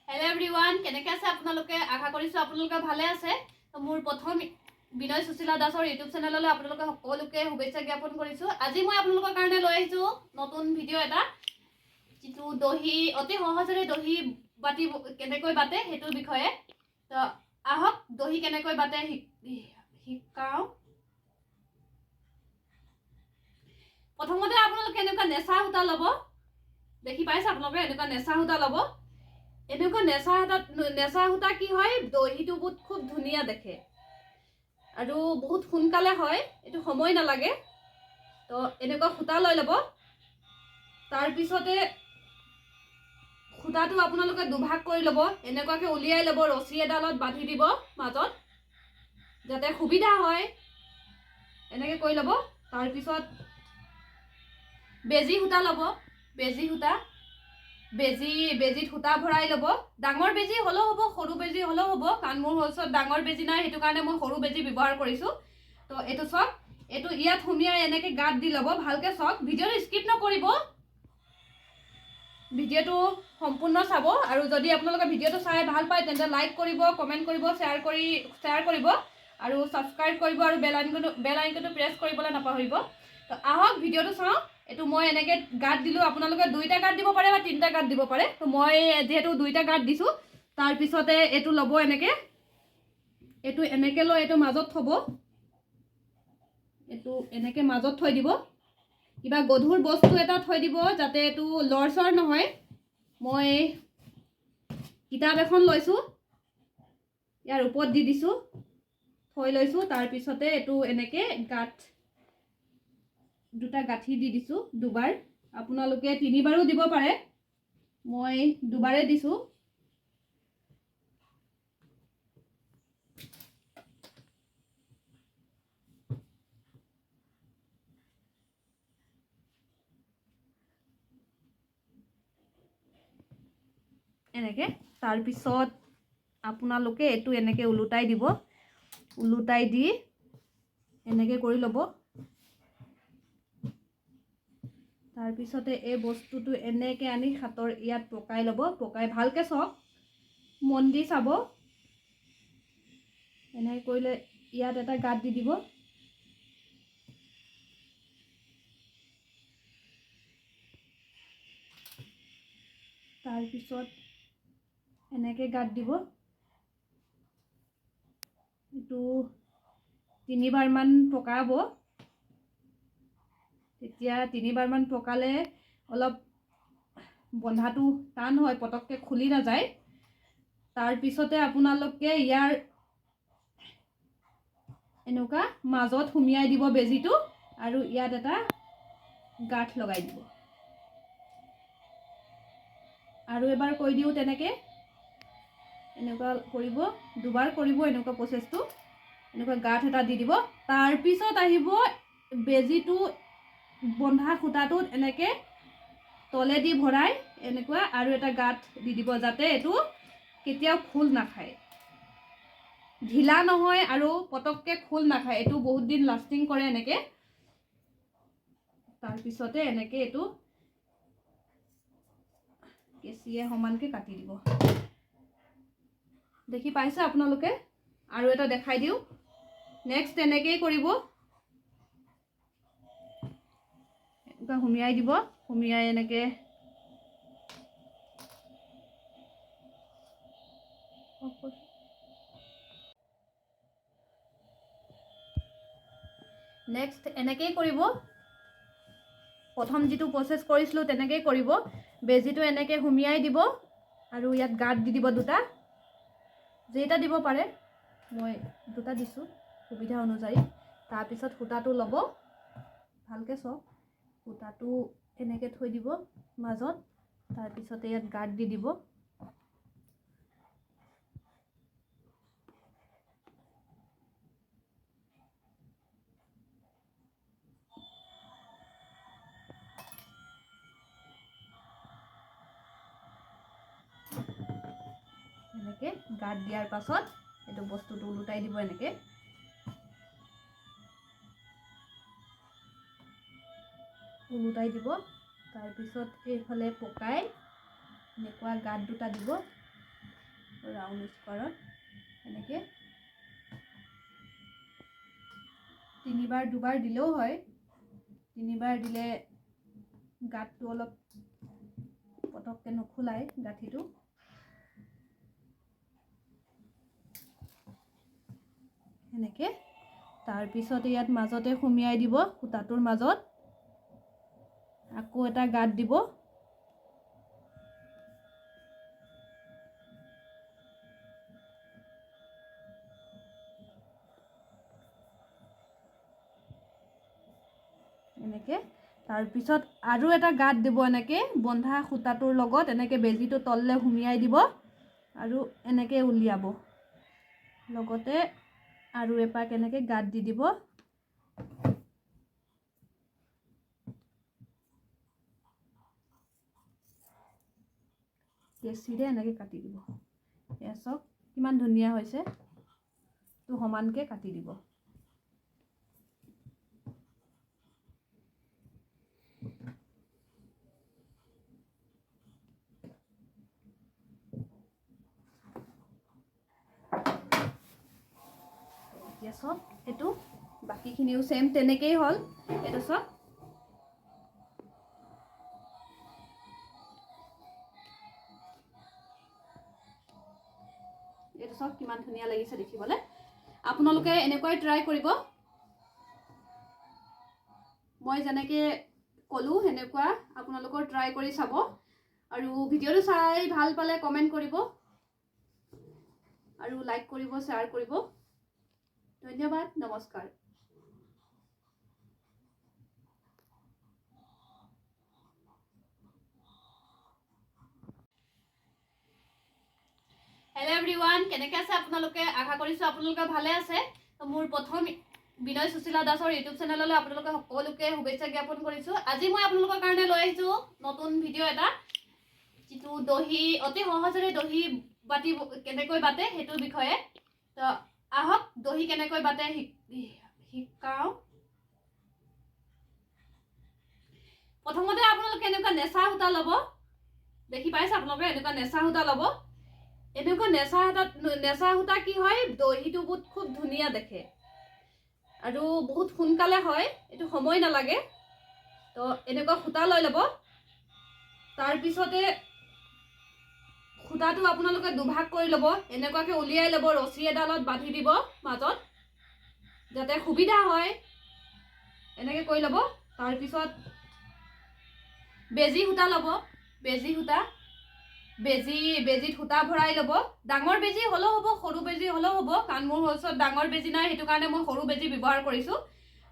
Hello everyone, কেনেকৈ আছে আপোনালোকে? আশা কৰিছো আপোনালোকে ভালে আছে। তো মোৰ প্ৰথম বিনয় সুশীলা দাসৰ ইউটিউব চেনেললৈ আপোনালোকে সকলোকে শুভেচ্ছা জ্ঞাপন কৰিছো। আজি মই আপোনালোকৰ কাৰণে লৈ আহিছো নতুন ভিডিঅ' এটা, যিটো দহি অতি সহজৰে দহি বাতি কেনেকৈ বাতে হেতুৰ বিষয়ে। তো আহক দহি কেনেকৈ বাতে শিকাও। প্ৰথমতে আপোনালোকে এনেকুৱা নেচা সূতা ল'ব। দেখি পাইছে আপোনালোকে এনেকুৱা নেচা সূতা ল'ব। এনেকুৱা নেচা সূতা কি হয়, দহিটো বহুত খুব ধুনীয়া দেখে আৰু বহুত সোনকালে হয়, এইটো সময় নালাগে। তো এনেকুৱা সূতা লৈ ল'ব। তাৰপিছতে সূতাটো আপোনালোকে দুভাগ কৰি ল'ব। এনেকুৱাকৈ উলিয়াই ল'ব, ৰছী এডালত বান্ধি দিব মাজত, যাতে সুবিধা হয়। এনেকৈ কৰি ল'ব। তাৰপিছত বেজি সূতা ল'ব। বেজিত সূতা ভৰাই ল'ব। ডাঙৰ বেজি হ'লেও হ'ব, সৰু বেজি হ'লেও হ'ব, কাৰণ মোৰ ওচৰত ডাঙৰ বেজি নাই, সেইটো কাৰণে মই সৰু বেজি ব্যৱহাৰ কৰিছোঁ। তো এইটো চাওক, এইটো ইয়াত সুমিয়াই এনেকৈ গাঁত দি ল'ব। ভালকৈ চাওক, ভিডিঅ'টো স্কিপ নকৰিব, ভিডিঅ'টো সম্পূৰ্ণ চাব। আৰু যদি আপোনালোকে ভিডিঅ'টো চাই ভাল পায় তেন্তে লাইক কৰিব, কমেণ্ট কৰিব, শ্বেয়াৰ কৰিব আৰু ছাবস্ক্ৰাইব কৰিব আৰু বেল আইকনটো প্ৰেছ কৰিবলৈ নাপাহৰিব। তো আহক ভিডিঅ'টো চাওঁ। এইটো মই এনেকৈ গাঁত দিলোঁ। আপোনালোকে 2টা গাঁত দিব পাৰে বা 3টা গাঁত দিব পাৰে। তো মই যিহেতু 2টা গাঁত দিছোঁ, তাৰপিছতে এইটো ল'ব এনেকৈ, এইটো এনেকৈ লৈ এইটো মাজত থ'ব। এইটো এনেকৈ মাজত থৈ দিব। কিবা গধুৰ বস্তু এটা থৈ দিব, যাতে এইটো লৰচৰ নহয়। মই কিতাপ এখন লৈছোঁ, ইয়াৰ ওপৰত দি দিছোঁ, থৈ লৈছোঁ। তাৰপিছতে এইটো এনেকৈ দুটা গাঁঠি দি দিছোঁ, দুবাৰ। আপোনালোকে 3বাৰো দিব পাৰে, মই দুবাৰেই দিছোঁ। এনেকৈ তাৰপিছত আপোনালোকে এইটো এনেকৈ ওলোটাই দিব। ওলোটাই দি এনেকৈ কৰি ল'ব। তাৰপিছতে এই বস্তুটো এনেকৈ আনি হাতৰ ইয়াত পকাই ল'ব। পকাই ভালকৈ চাওক, মন দি চাব। এনেকৈ কৰিলে ইয়াত এটা গাঁত দি দিব। তাৰপিছত এনেকৈ গাঁত দিব। এইটো 3বাৰমান পকাব। তেতিয়া 3বাৰমান পকালে অলপ বন্ধাটো টান হয়, পটককৈ খুলি নাযায়। তাৰপিছতে আপোনালোকে ইয়াৰ এনেকুৱা মাজত সুমিয়াই দিব বেজিটো, আৰু ইয়াত এটা গাঁঠ লগাই দিব। আৰু এবাৰ কৈ দিওঁ তেনেকৈ, এনেকুৱা কৰিব, দুবাৰ কৰিব এনেকুৱা প্ৰচেছটো। এনেকুৱা গাঁঠ এটা দি দিব। তাৰপিছত আহিব বেজিটো বন্ধা সূতাটোত এনেকৈ তলেদি ভৰাই এনেকুৱা আৰু এটা গাঁঠ দি দিব, যাতে এইটো কেতিয়াও খোল নাখায়, ঢিলা নহয় আৰু পটককৈ খোল নাখায়। এইটো বহুত দিন লাষ্টিং কৰে এনেকৈ। তাৰপিছতে এনেকৈ এইটো কেঁচিয়ে সমানকৈ কাটি দিব। দেখি পাইছে আপোনালোকে? আৰু এটা দেখাই দিওঁ। নেক্সট এনেকৈয়ে কৰিব। এনেকুৱা সুমিয়াই দিব। সুমিয়াই এনেকৈ নেক্সট এনেকৈয়ে কৰিব। প্ৰথম যিটো প্ৰচেছ কৰিছিলোঁ তেনেকৈয়ে কৰিব। বেজিটো এনেকৈ সুমিয়াই দিব আৰু ইয়াত গাঁত দি দিব 2টা। যেইটা দিব পাৰে, মই 2টা দিছোঁ সুবিধা অনুযায়ী। তাৰপিছত সূতাটো ল'ব, ভালকৈ চাওক, সূতাটো এনেকৈ থৈ দিব মাজত। তাৰপিছতে ইয়াত গাঁত দি দিব। এনেকৈ গাঁত দিয়াৰ পাছত এইটো বস্তুটো ওলোটাই দিব। এনেকৈ ওলোটাই দিব। তাৰপিছত এইফালে পকাই এনেকুৱা গাঁত 2টা দিব। ৰাউণ্ড স্কোৱাৰত এনেকৈ 3বাৰ 2বাৰ দিলেও হয়। 3বাৰ দিলে গাঁতটো অলপ পটককৈ নোখোলাই গাঁঠিটো। এনেকৈ তাৰপিছতে ইয়াত মাজতে সুমিয়াই দিব, সূতাটোৰ মাজত আকৌ এটা গাঁত দিব। এনেকৈ তাৰপিছত আৰু এটা গাঁত দিব, এনেকৈ বন্ধা সূতাটোৰ লগত এনেকৈ বেজীটো তললৈ সুমিয়াই দিব আৰু এনেকৈ উলিয়াব। লগতে আৰু এপাক এনেকৈ গাঁত দি দিব। কেঁচিৰে এনেকৈ কাটি দিব। এয়া চাওক কিমান ধুনীয়া হৈছে। তো সমানকৈ কাটি দিব। এতিয়া চাওক এইটো বাকীখিনিও চেম তেনেকেই হ'ল। এইটো চাওক কিমান ধুনীয়া লাগিছে দেখিবলৈ। আপোনালোকে এনেকৈ ট্ৰাই কৰিব। মই যেনেকৈ ক'লোঁ সেনেকুৱা আপোনালোকৰ ট্ৰাই কৰি চাব। আৰু ভিডিঅ'টো চাই ভাল পালে কমেণ্ট কৰিব আৰু লাইক কৰিব, শ্বেয়াৰ কৰিব। ধন্যবাদ, নমস্কাৰ। হেল্ল' এভৰিৱান, কেনেকৈ আছে আপোনালোকে? আশা কৰিছোঁ আপোনালোকে ভালে আছে। মোৰ প্ৰথম বিনয় সুশীলা দাসৰ ইউটিউব চেনেললৈ আপোনালোকে সকলোকে শুভেচ্ছা জ্ঞাপন কৰিছোঁ। আজি মই আপোনালোকৰ কাৰণে লৈ আহিছোঁ নতুন ভিডিঅ' এটা, যিটো দহি অতি সহজেৰে দহি বাতি কেনেকৈ বাতে সেইটোৰ বিষয়ে। তো আহক দহি কেনেকৈ বাতে শিকাওঁ। প্ৰথমতে আপোনালোকে এনেকুৱা নেচা সূতা ল'ব। দেখি পাইছে আপোনালোকে? এনেকুৱা নেচা সূতা ল'ব। এনেকুৱা নেচা সূতা কি হয়, দহিটো বহুত খুব ধুনীয়া দেখে আৰু বহুত সোনকালে হয়, এইটো সময় নালাগে। তো এনেকুৱা সূতা লৈ ল'ব। তাৰপিছতে সূতাটো আপোনালোকে দুভাগ কৰি ল'ব। এনেকুৱাকৈ উলিয়াই ল'ব, ৰছী এডালত বান্ধি দিব মাজত, যাতে সুবিধা হয়। এনেকৈ কৰি ল'ব। তাৰপিছত বেজী সূতা ল'ব। বেজীত সূতা ভৰাই ল'ব। ডাঙৰ বেজী হ'লেও হ'ব, সৰু বেজী হ'লেও হ'ব, কাৰণ মোৰ ওচৰত ডাঙৰ বেজী নাই, সেইটো কাৰণে মই সৰু বেজী ব্যৱহাৰ কৰিছোঁ।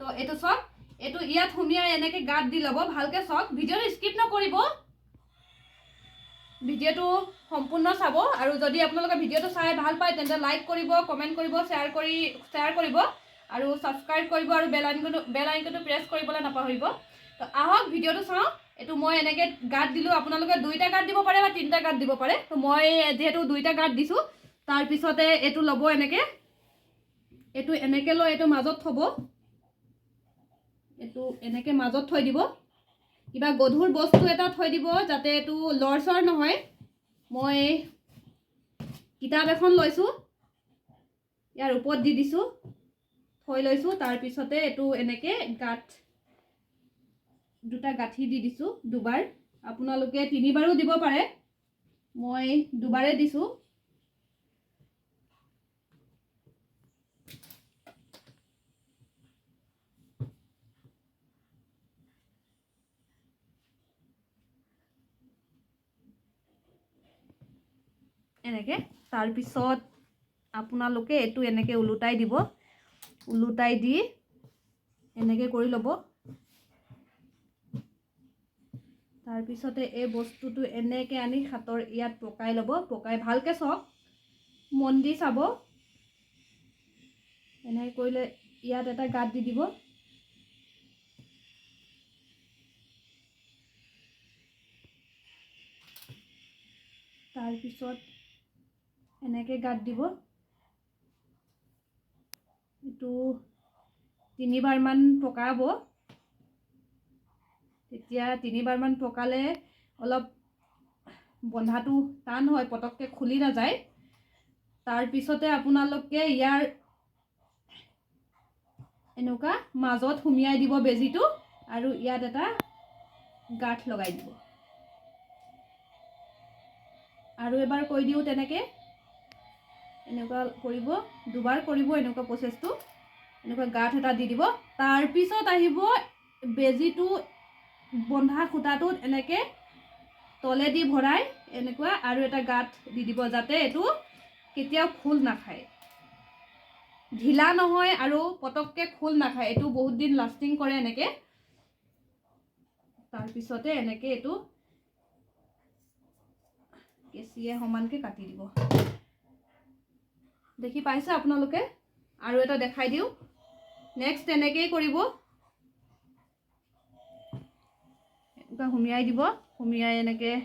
তো এইটো চাওক, এইটো ইয়াত সুমিয়াই এনেকৈ গাঁত দি ল'ব। ভালকৈ চাওক, ভিডিঅ'টো স্কিপ নকৰিব, ভিডিঅ'টো সম্পূৰ্ণ চাব। আৰু যদি আপোনালোকে ভিডিঅ'টো চাই ভাল পায় তেন্তে লাইক কৰিব, কমেণ্ট কৰিব, শ্বেয়াৰ কৰিব আৰু ছাবস্ক্ৰাইব কৰিব আৰু বেল আইকনটো প্ৰেছ কৰিবলৈ নাপাহৰিব। তো আহক ভিডিঅ'টো চাওঁ। এইটো মই এনেকৈ গাঁত দিলোঁ। আপোনালোকে 2টা গাঁত দিব পাৰে বা 3টা গাঁত দিব পাৰে। তো মই যিহেতু 2টা গাঁত দিছোঁ, তাৰপিছতে এইটো ল'ব এনেকৈ। এইটো এনেকৈ লৈ এইটো মাজত থ'ব। এইটো এনেকৈ মাজত থৈ দিব। কিবা গধুৰ বস্তু এটা থৈ দিব যাতে এইটো লৰচৰ নহয়। মই কিতাপ এখন লৈছোঁ, ইয়াৰ ওপৰত দি দিছোঁ, থৈ লৈছোঁ। তাৰপিছতে এইটো এনেকৈ দুটা গাঁঠি দি দিছোঁ 2বাৰ। আপোনালোকে 3বাৰো দিব পাৰে, মই 2বাৰে দিছোঁ। এনেকৈ তাৰপিছত আপোনালোকে এইটো এনেকৈ ওলোটাই দিব। ওলোটাই দি এনেকৈ কৰি ল'ব। তাৰপিছতে এই বস্তুটো এনেকৈ আনি হাতৰ ইয়াত পকাই ল'ব। পকাই ভালকৈ চাওক, মন দি চাব। এনেকৈ কৰিলে ইয়াত এটা গাঁত দি দিব। তাৰপিছত এনেকৈ গাঁত দিব। এইটো 3বাৰমান পকাব। তেতিয়া 3বাৰমান পকালে অলপ বন্ধাটো টান হয়, পটককৈ খুলি নাযায়। তাৰপিছতে আপোনালোকে ইয়াৰ এনেকুৱা মাজত সুমিয়াই দিব বেজিটো আৰু ইয়াত এটা গাঁঠ লগাই দিব আৰু এবাৰ কৈ দিওঁ তেনেকৈ এনেকুৱা কৰিব দুবাৰ কৰিব এনেকুৱা প্ৰচেছটো এনেকুৱা গাঁঠ এটা দি দিব তাৰপিছত আহিব বেজিটো বন্ধা খুঁটাটোত এনেকৈ তলেদি ভৰাই এনেকুৱা আৰু এটা গাঁঠ দি দিব যাতে এইটো কেতিয়াও খোল নাখায় ঢিলা নহয় আৰু পটককৈ খোল নাখায় এইটো বহুত দিন লাষ্টিং কৰে এনেকৈ তাৰপিছতে এনেকৈ এইটো কেঁচিয়ে সমানকৈ কাটি দিব দেখি পাইছে আপোনালোকে আৰু এটা দেখাই দিওঁ নেক্সট এনেকৈয়ে কৰিব এনেকুৱা সুমিয়াই দিব সুমিয়াই এনেকৈ